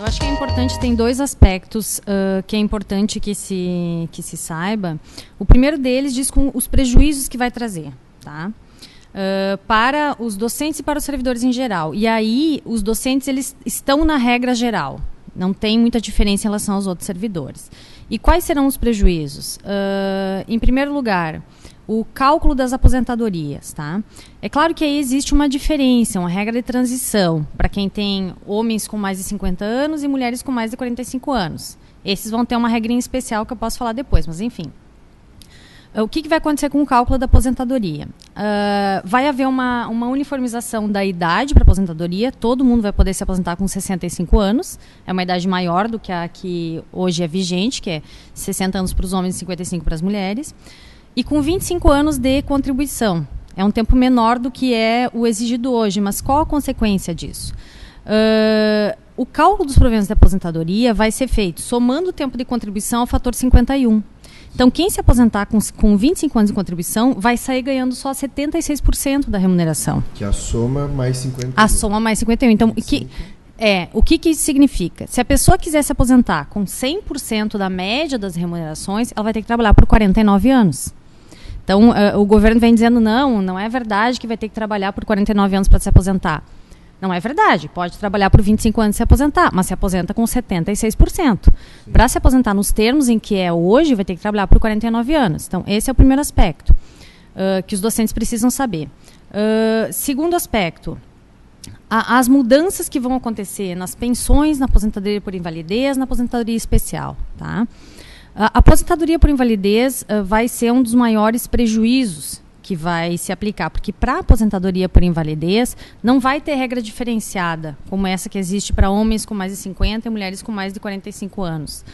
Eu acho que é importante, tem dois aspectos que é importante que se saiba. O primeiro deles diz com os prejuízos que vai trazer, tá? Para os docentes e para os servidores em geral. E aí, os docentes eles estão na regra geral. Não tem muita diferença em relação aos outros servidores. E quais serão os prejuízos? Em primeiro lugar, o cálculo das aposentadorias, tá? É claro que aí existe uma diferença, uma regra de transição para quem tem homens com mais de 50 anos e mulheres com mais de 45 anos. Esses vão ter uma regrinha especial que eu posso falar depois, mas enfim. O que vai acontecer com o cálculo da aposentadoria? Vai haver uma uniformização da idade para aposentadoria, todo mundo vai poder se aposentar com 65 anos, é uma idade maior do que a que hoje é vigente, que é 60 anos para os homens e 55 para as mulheres, e com 25 anos de contribuição. É um tempo menor do que é o exigido hoje, mas qual a consequência disso? O cálculo dos proventos de aposentadoria vai ser feito somando o tempo de contribuição ao fator 51. Então, quem se aposentar com 25 anos de contribuição vai sair ganhando só 76% da remuneração. Que é a soma mais 51. A soma mais 51. Então, o que isso significa? Se a pessoa quiser se aposentar com 100% da média das remunerações, ela vai ter que trabalhar por 49 anos. Então, o governo vem dizendo, não é verdade que vai ter que trabalhar por 49 anos para se aposentar. Não é verdade. Pode trabalhar por 25 anos e se aposentar, mas se aposenta com 76%. Para se aposentar nos termos em que é hoje, vai ter que trabalhar por 49 anos. Então, esse é o primeiro aspecto que os docentes precisam saber. Segundo aspecto, as mudanças que vão acontecer nas pensões, na aposentadoria por invalidez, na aposentadoria especial. Tá? A aposentadoria por invalidez vai ser um dos maiores prejuízos que vai se aplicar, porque para a aposentadoria por invalidez não vai ter regra diferenciada, como essa que existe para homens com mais de 50 e mulheres com mais de 45 anos,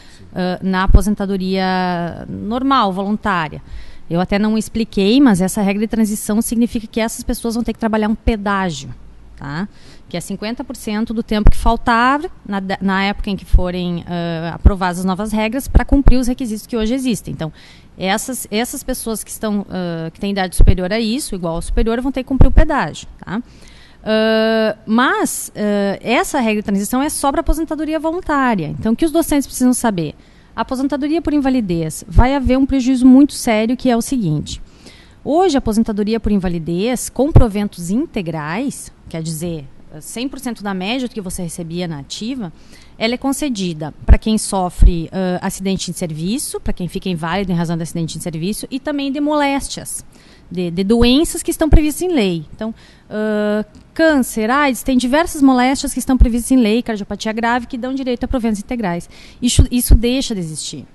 na aposentadoria normal, voluntária. Eu até não expliquei, mas essa regra de transição significa que essas pessoas vão ter que trabalhar um pedágio, tá? Que é 50% do tempo que faltar na época em que forem aprovadas as novas regras para cumprir os requisitos que hoje existem. Então, essas pessoas que têm idade superior a isso, igual ao superior, vão ter que cumprir o pedágio. Tá? Mas essa regra de transição é só para aposentadoria voluntária. Então, o que os docentes precisam saber? A aposentadoria por invalidez vai haver um prejuízo muito sério, que é o seguinte. Hoje, a aposentadoria por invalidez, com proventos integrais, quer dizer, 100% da média do que você recebia na ativa, ela é concedida para quem sofre acidente em serviço, para quem fica inválido em razão de acidente em serviço, e também de moléstias, de doenças que estão previstas em lei. Então, câncer, AIDS, tem diversas moléstias que estão previstas em lei, cardiopatia grave, que dão direito a proventos integrais. Isso deixa de existir.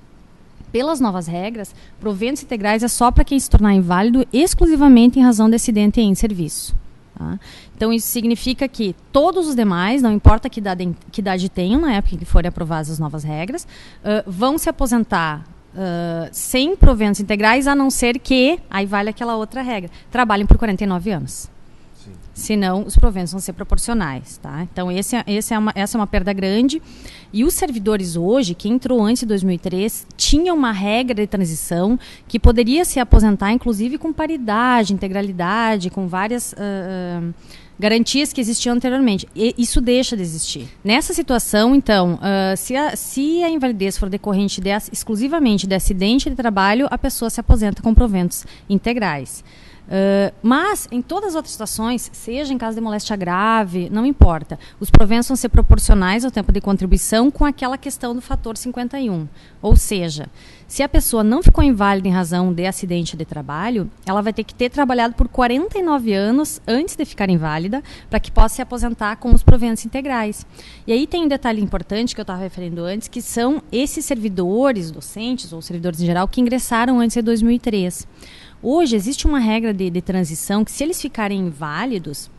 Pelas novas regras, proventos integrais é só para quem se tornar inválido exclusivamente em razão de acidente em serviço. Tá? Então, isso significa que todos os demais, não importa que idade tenham na época em que forem aprovadas as novas regras, vão se aposentar sem proventos integrais, a não ser que, aí vale aquela outra regra, trabalhem por 49 anos. Sim. Senão, os proventos vão ser proporcionais. Tá? Então, essa é uma perda grande. E os servidores hoje, que entrou antes de 2003, tinham uma regra de transição que poderia se aposentar, inclusive, com paridade, integralidade, com várias garantias que existiam anteriormente. E isso deixa de existir. Nessa situação, então, se a invalidez for decorrente exclusivamente de acidente de trabalho, a pessoa se aposenta com proventos integrais. Mas, em todas as outras situações, seja em caso de moléstia grave, não importa, os proventos vão ser proporcionais ao tempo de contribuição com aquela questão do fator 51. Ou seja, se a pessoa não ficou inválida em razão de acidente de trabalho, ela vai ter que ter trabalhado por 49 anos antes de ficar inválida, para que possa se aposentar com os proventos integrais. E aí tem um detalhe importante que eu estava referindo antes, que são esses servidores, docentes ou servidores em geral, que ingressaram antes de 2003. Hoje existe uma regra de transição que, se eles ficarem inválidos,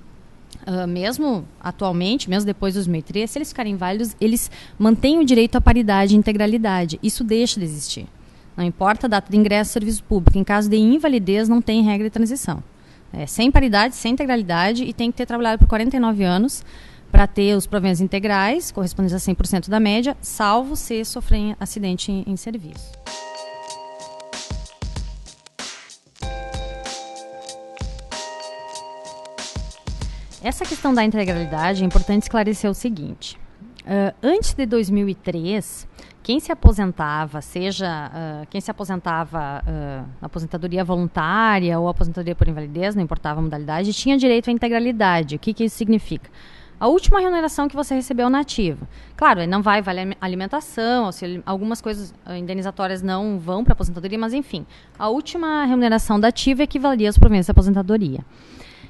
mesmo atualmente, mesmo depois de 2003, se eles ficarem inválidos, eles mantêm o direito à paridade e integralidade. Isso deixa de existir. Não importa a data de ingresso ao serviço público. Em caso de invalidez, não tem regra de transição. Sem paridade, sem integralidade, e tem que ter trabalhado por 49 anos para ter os proventos integrais, correspondentes a 100% da média, salvo se sofrer acidente em serviço. Essa questão da integralidade é importante esclarecer o seguinte. Antes de 2003, quem se aposentava, quem se aposentava na aposentadoria voluntária ou aposentadoria por invalidez, não importava a modalidade, tinha direito à integralidade. O que isso significa? A última remuneração que você recebeu na ativa. Claro, não vai valer alimentação, algumas coisas indenizatórias não vão para a aposentadoria, mas enfim, a última remuneração da ativa equivaleria aos proventos da aposentadoria.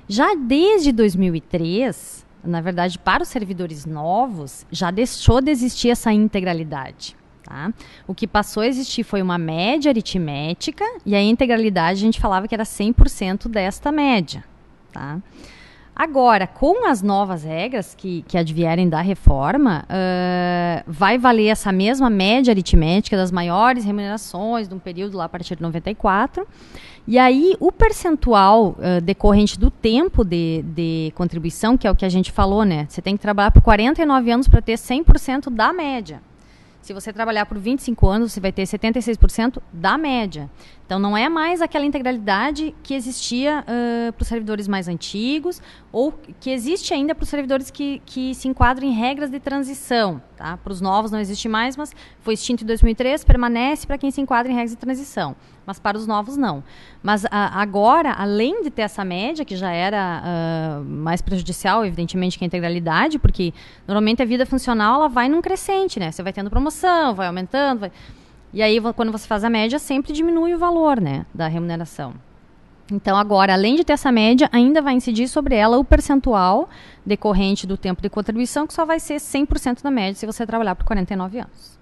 Já desde 2003, na verdade, para os servidores novos, já deixou de existir essa integralidade. Tá? O que passou a existir foi uma média aritmética e a integralidade a gente falava que era 100% desta média. Tá? Agora, com as novas regras que advierem da reforma, vai valer essa mesma média aritmética das maiores remunerações de um período lá a partir de 94. E aí, o percentual decorrente do tempo de contribuição, que é o que a gente falou, né? Você tem que trabalhar por 49 anos para ter 100% da média. Se você trabalhar por 25 anos, você vai ter 76% da média. Então, não é mais aquela integralidade que existia para os servidores mais antigos ou que existe ainda para os servidores que se enquadram em regras de transição. Tá? Para os novos não existe mais, mas foi extinto em 2003, permanece para quem se enquadra em regras de transição. Mas para os novos, não. Mas agora, além de ter essa média, que já era mais prejudicial, evidentemente, que a integralidade, porque normalmente a vida funcional ela vai num crescente, né? Você vai tendo promoção, vai aumentando, e aí, quando você faz a média, sempre diminui o valor, né, da remuneração. Então, agora, além de ter essa média, ainda vai incidir sobre ela o percentual decorrente do tempo de contribuição, que só vai ser 100% da média se você trabalhar por 49 anos.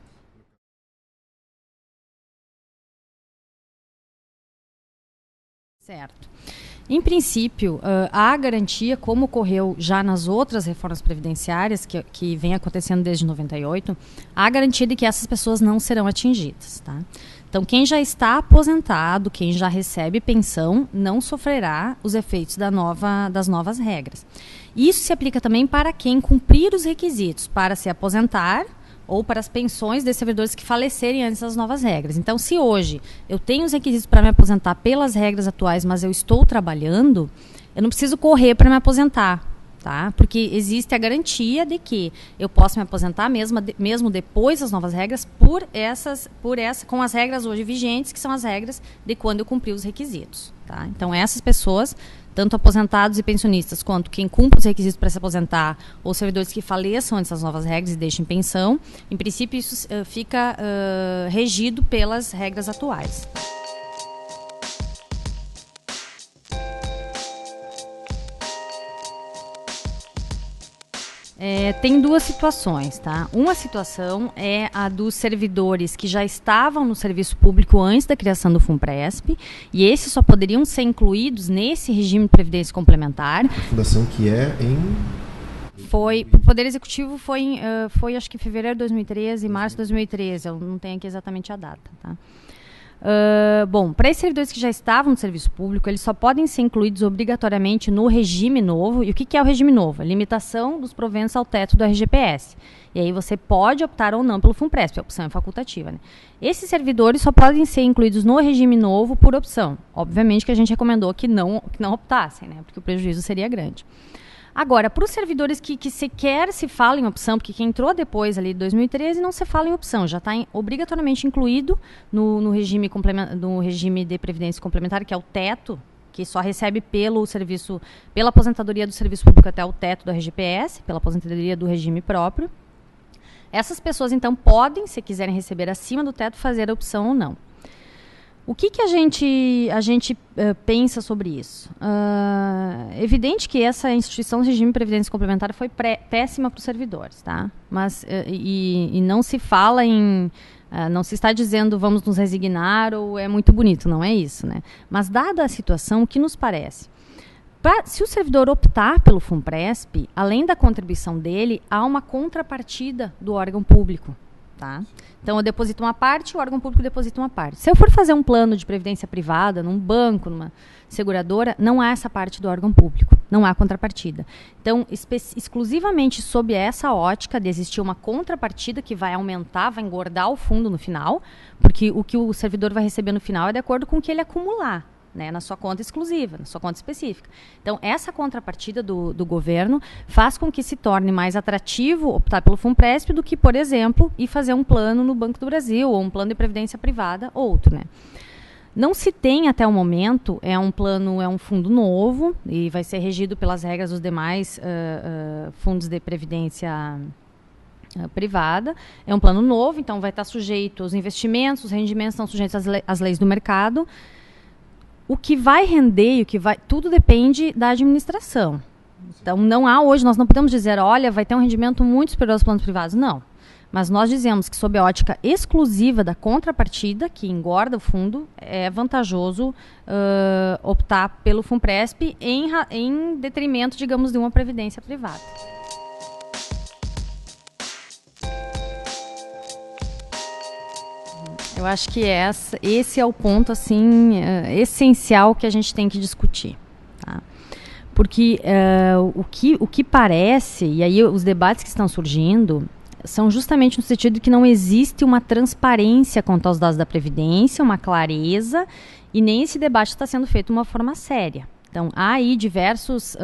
Certo. Em princípio, há garantia, como ocorreu já nas outras reformas previdenciárias, que vem acontecendo desde 98, há garantia de que essas pessoas não serão atingidas. Tá? Então, quem já está aposentado, quem já recebe pensão, não sofrerá os efeitos das novas regras. Isso se aplica também para quem cumprir os requisitos para se aposentar ou para as pensões de servidores que falecerem antes das novas regras. Então, se hoje eu tenho os requisitos para me aposentar pelas regras atuais, mas eu estou trabalhando, eu não preciso correr para me aposentar, tá? Porque existe a garantia de que eu posso me aposentar mesmo depois das novas regras com as regras hoje vigentes, que são as regras de quando eu cumpri os requisitos, tá? Então, essas pessoas, tanto aposentados e pensionistas, quanto quem cumpre os requisitos para se aposentar, ou servidores que faleçam antes das novas regras e deixem pensão, em princípio isso fica regido pelas regras atuais. Tem duas situações, tá? Uma situação é a dos servidores que já estavam no serviço público antes da criação do FUNPRESP, e esses só poderiam ser incluídos nesse regime de previdência complementar. A fundação que é em... O Poder Executivo foi acho que em fevereiro de 2013 e março de 2013, eu não tenho aqui exatamente a data, tá? Bom, para esses servidores que já estavam no serviço público, eles só podem ser incluídos obrigatoriamente no regime novo. E o que é o regime novo? A limitação dos proventos ao teto do RGPS. E aí você pode optar ou não pelo FUNPRESP, a opção é facultativa, né? Esses servidores só podem ser incluídos no regime novo por opção. Obviamente que a gente recomendou que não optassem, né? Porque o prejuízo seria grande. Agora, para os servidores que sequer se fala em opção, porque quem entrou depois ali de 2013 não se fala em opção, já está obrigatoriamente incluído no regime de previdência complementar, que é o teto, que só recebe pela aposentadoria do serviço público até o teto do RGPS, pela aposentadoria do regime próprio. Essas pessoas, então, podem, se quiserem receber acima do teto, fazer a opção ou não. O que a gente pensa sobre isso? Evidente que essa instituição de regime de previdência complementar foi péssima para os servidores, tá? Mas, e não se fala em... não se está dizendo vamos nos resignar ou é muito bonito, não é isso, né? Mas, dada a situação, o que nos parece? Se o servidor optar pelo FUNPRESP, além da contribuição dele, há uma contrapartida do órgão público. Tá? Então, eu deposito uma parte, o órgão público deposita uma parte. Se eu for fazer um plano de previdência privada, num banco, numa seguradora, não há essa parte do órgão público, não há contrapartida. Então, exclusivamente sob essa ótica de existir uma contrapartida que vai aumentar, vai engordar o fundo no final, porque o que o servidor vai receber no final é de acordo com o que ele acumular. né, na sua conta exclusiva, na sua conta específica. Então, essa contrapartida do governo faz com que se torne mais atrativo optar pelo Funpresp do que, por exemplo, ir fazer um plano no Banco do Brasil ou um plano de previdência privada, outro, né? Não se tem até o momento, é um fundo novo e vai ser regido pelas regras dos demais fundos de previdência privada. É um plano novo, então vai estar sujeito aos investimentos, os rendimentos estão sujeitos às leis do mercado. O que vai render, tudo depende da administração. Então, nós não podemos dizer, olha, vai ter um rendimento muito superior aos planos privados. Não. Mas nós dizemos que, sob a ótica exclusiva da contrapartida, que engorda o fundo, é vantajoso optar pelo Funpresp em detrimento, digamos, de uma previdência privada. Eu acho que esse é o ponto assim, essencial que a gente tem que discutir. Tá? Porque o que parece, e aí os debates que estão surgindo, são justamente no sentido de que não existe uma transparência quanto aos dados da Previdência, uma clareza, e nem esse debate está sendo feito de uma forma séria. Então, há aí diversos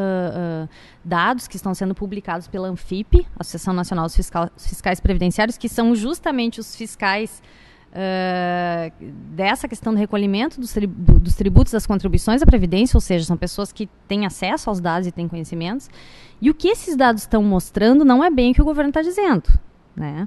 dados que estão sendo publicados pela ANFIP, Associação Nacional dos Fiscais Previdenciários, que são justamente os fiscais dessa questão do recolhimento dos tributos, das contribuições à Previdência, ou seja, são pessoas que têm acesso aos dados e têm conhecimentos. E o que esses dados estão mostrando não é bem o que o governo está dizendo. Né?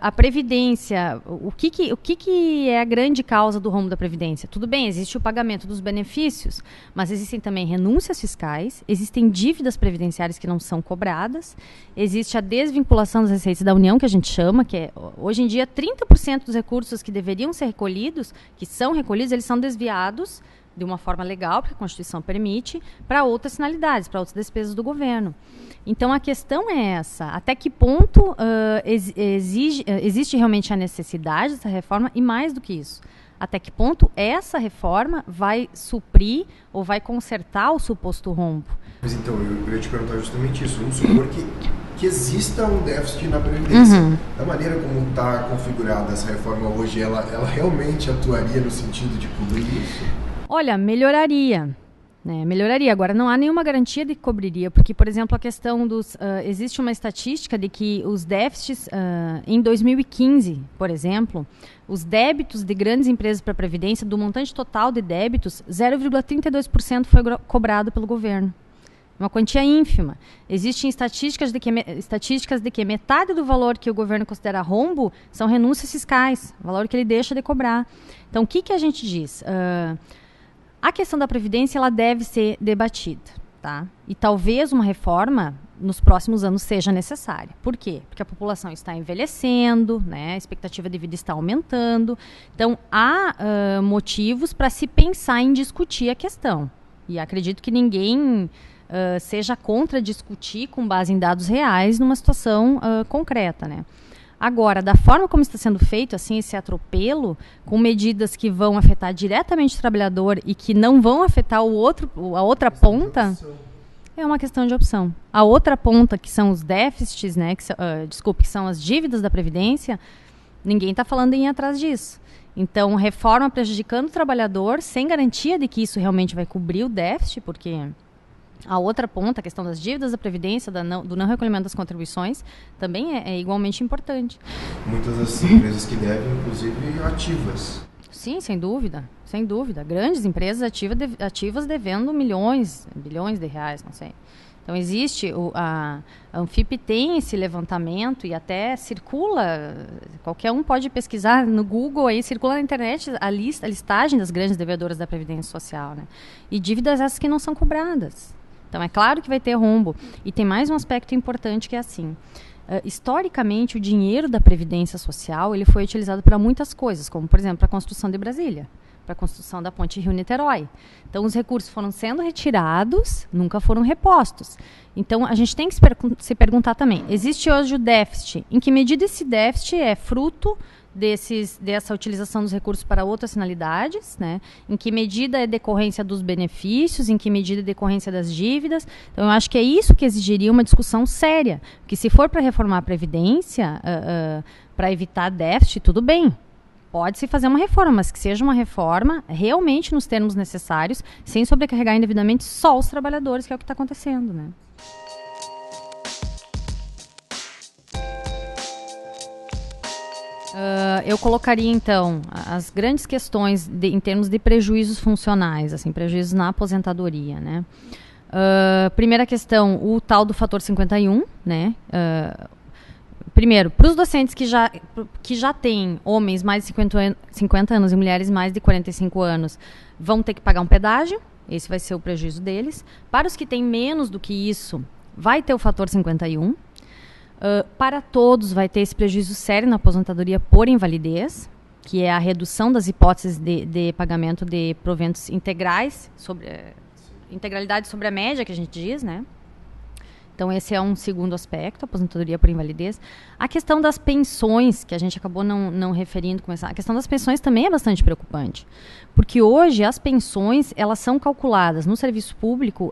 A Previdência, o que é a grande causa do rombo da Previdência? Tudo bem, existe o pagamento dos benefícios, mas existem também renúncias fiscais, existem dívidas previdenciárias que não são cobradas, existe a desvinculação das receitas da União, que a gente chama, que é, hoje em dia, 30% dos recursos que deveriam ser recolhidos, que são recolhidos, eles são desviados de uma forma legal, porque a Constituição permite, para outras finalidades, para outras despesas do governo. Então, a questão é essa, até que ponto existe realmente a necessidade dessa reforma, e mais do que isso, até que ponto essa reforma vai suprir ou vai consertar o suposto rombo. Mas então, eu ia te perguntar justamente isso, vamos supor que exista um déficit na Previdência. Uhum. Da maneira como está configurada essa reforma hoje, ela realmente atuaria no sentido de cobrir isso? Olha, melhoraria. Melhoraria. Agora, não há nenhuma garantia de que cobriria, porque, por exemplo, a questão dos... existe uma estatística de que os déficits, em 2015, por exemplo, os débitos de grandes empresas para a Previdência, do montante total de débitos, 0,32% foi cobrado pelo governo. Uma quantia ínfima. Existem estatísticas de que metade do valor que o governo considera rombo são renúncias fiscais, o valor que ele deixa de cobrar. Então, o que a gente diz? A questão da Previdência ela deve ser debatida, tá? E talvez uma reforma nos próximos anos seja necessária. Por quê? Porque a população está envelhecendo, né? A expectativa de vida está aumentando. Então, há motivos para se pensar em discutir a questão. E acredito que ninguém seja contra discutir com base em dados reais numa situação concreta, né? Agora, da forma como está sendo feito, assim, esse atropelo, com medidas que vão afetar diretamente o trabalhador e que não vão afetar a outra ponta, é uma questão de opção. A outra ponta, que são os déficits, né, que são as dívidas da Previdência, ninguém está falando em ir atrás disso. Então, reforma prejudicando o trabalhador, sem garantia de que isso realmente vai cobrir o déficit, porque... A outra ponta, a questão das dívidas da Previdência, do não recolhimento das contribuições, também é igualmente importante. Muitas das empresas que devem, inclusive, ativas. Sim, sem dúvida, sem dúvida. Grandes empresas ativas devendo bilhões de reais, não sei. Então, existe, a ANFIP tem esse levantamento e até circula, qualquer um pode pesquisar no Google, aí circula na internet a listagem das grandes devedoras da Previdência Social, né? E dívidas essas que não são cobradas. Então, é claro que vai ter rombo. E tem mais um aspecto importante que é assim. Historicamente, o dinheiro da Previdência Social ele foi utilizado para muitas coisas, como, por exemplo, a construção de Brasília, para a construção da ponte Rio-Niterói. Então, os recursos foram sendo retirados, nunca foram repostos. Então, a gente tem que se perguntar também, existe hoje o déficit? Em que medida esse déficit é fruto dessa utilização dos recursos para outras finalidades, né? Em que medida é decorrência dos benefícios, em que medida é decorrência das dívidas. Então, eu acho que é isso que exigiria uma discussão séria. Porque se for para reformar a Previdência, para evitar déficit, tudo bem. Pode-se fazer uma reforma, mas que seja uma reforma realmente nos termos necessários, sem sobrecarregar indevidamente só os trabalhadores, que é o que está acontecendo, né? Eu colocaria, então, as grandes questões em termos de prejuízos funcionais, assim, prejuízos na aposentadoria, né? Primeira questão, o tal do fator 51, né? Primeiro, para os docentes que já têm homens mais de 50 anos e mulheres mais de 45 anos, vão ter que pagar um pedágio, esse vai ser o prejuízo deles. Para os que têm menos do que isso, vai ter o fator 51. Para todos vai ter esse prejuízo sério na aposentadoria por invalidez, que é a redução das hipóteses de pagamento de proventos integrais, integralidade sobre a média, que a gente diz, né? Então, esse é um segundo aspecto, aposentadoria por invalidez. A questão das pensões, que a gente acabou não referindo, a questão das pensões também é bastante preocupante. Porque hoje as pensões, elas são calculadas no serviço público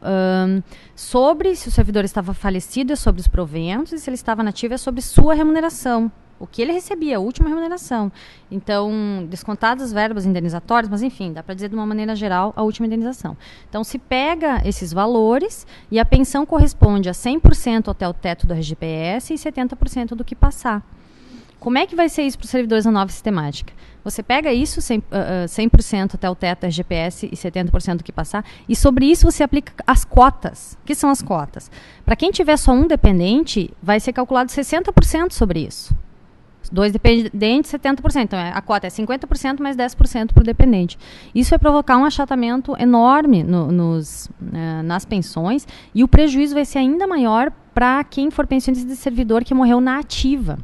sobre se o servidor estava falecido, é sobre os proventos, e se ele estava nativo, é sobre sua remuneração. O que ele recebia, a última remuneração. Então, descontadas as verbas indenizatórias, mas enfim, dá para dizer de uma maneira geral a última indenização. Então, se pega esses valores e a pensão corresponde a 100% até o teto do RGPS e 70% do que passar. Como é que vai ser isso para os servidores na nova sistemática? Você pega isso, 100% até o teto do RGPS e 70% do que passar, e sobre isso você aplica as cotas. O que são as cotas? Para quem tiver só um dependente, vai ser calculado 60% sobre isso. 2 dependentes, 70%. Então, a cota é 50% mais 10% para o dependente. Isso vai provocar um achatamento enorme nas pensões, e o prejuízo vai ser ainda maior para quem for pensionista de servidor que morreu na ativa.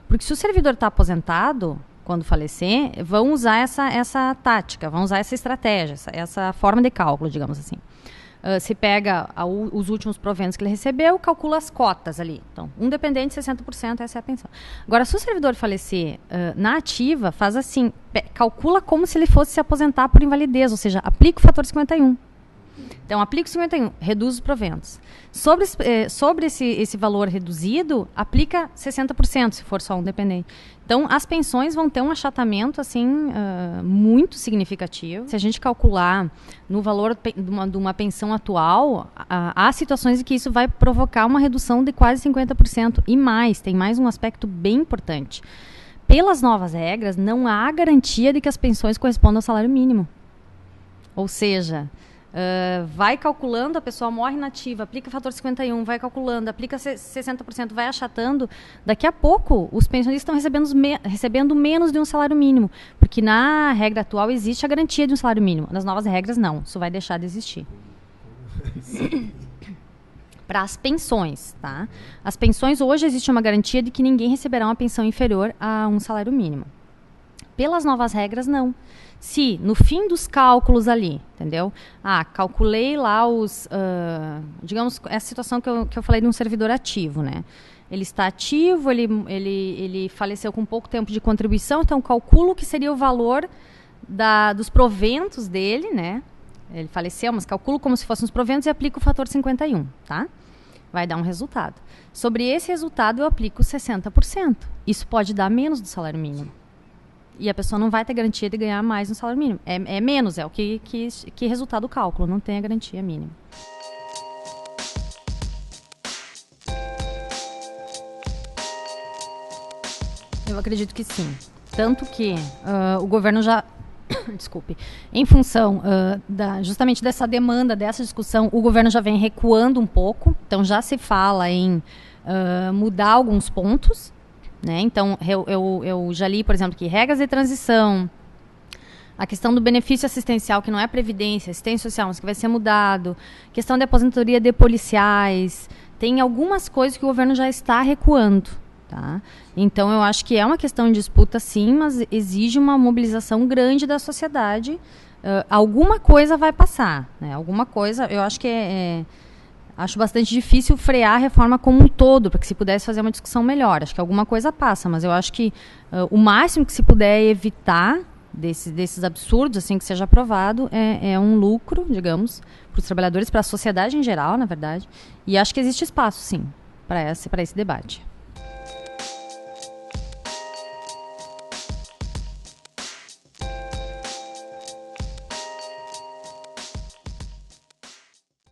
Porque se o servidor está aposentado, quando falecer, vão usar essa tática, vão usar essa estratégia, essa forma de cálculo, digamos assim. Se pega os últimos proventos que ele recebeu, calcula as cotas ali. Então, um dependente, 60%, essa é a pensão. Agora, se o servidor falecer na ativa, faz assim, calcula como se ele fosse se aposentar por invalidez, ou seja, aplica o fator 51. Então, aplica o 51, reduz os proventos. Sobre esse valor reduzido, aplica 60%, se for só um dependente. Então, as pensões vão ter um achatamento assim, muito significativo. Se a gente calcular no valor de uma pensão atual, há situações em que isso vai provocar uma redução de quase 50%. E mais, tem mais um aspecto bem importante. Pelas novas regras, não há garantia de que as pensões correspondam ao salário mínimo. Ou seja, vai calculando, a pessoa morre nativa, aplica o fator 51, vai calculando, aplica 60%, vai achatando. Daqui a pouco, os pensionistas estão recebendo menos de um salário mínimo, porque na regra atual existe a garantia de um salário mínimo. Nas novas regras, não. Isso vai deixar de existir. Para as pensões, tá? As pensões, hoje existe uma garantia de que ninguém receberá uma pensão inferior a um salário mínimo. Pelas novas regras, não. Se, no fim dos cálculos ali, entendeu? Calculei lá digamos, essa situação que eu falei de um servidor ativo, né? Ele está ativo, ele faleceu com pouco tempo de contribuição, então calculo que seria o valor dos proventos dele, né? Ele faleceu, mas calculo como se fossem os proventos e aplico o fator 51, tá? Vai dar um resultado. Sobre esse resultado, eu aplico 60%. Isso pode dar menos do salário mínimo. E a pessoa não vai ter garantia de ganhar mais no salário mínimo. É menos, é o que resultado do cálculo, não tem a garantia mínima. Eu acredito que sim. Tanto que o governo já... Desculpe. Em função justamente dessa demanda, dessa discussão, o governo já vem recuando um pouco. Então, já se fala em mudar alguns pontos. Né? Então, eu já li, por exemplo, que regras de transição, a questão do benefício assistencial, que não é previdência, assistência social, mas que vai ser mudado, questão de aposentadoria de policiais, tem algumas coisas que o governo já está recuando. Tá? Então, eu acho que é uma questão de disputa, sim, mas exige uma mobilização grande da sociedade. Alguma coisa vai passar. Né? Alguma coisa, eu acho que acho bastante difícil frear a reforma como um todo, para que se pudesse fazer uma discussão melhor. Acho que alguma coisa passa, mas eu acho que o máximo que se puder evitar desses absurdos, assim, que seja aprovado, é um lucro, digamos, para os trabalhadores, para a sociedade em geral, na verdade. E acho que existe espaço, sim, para esse debate.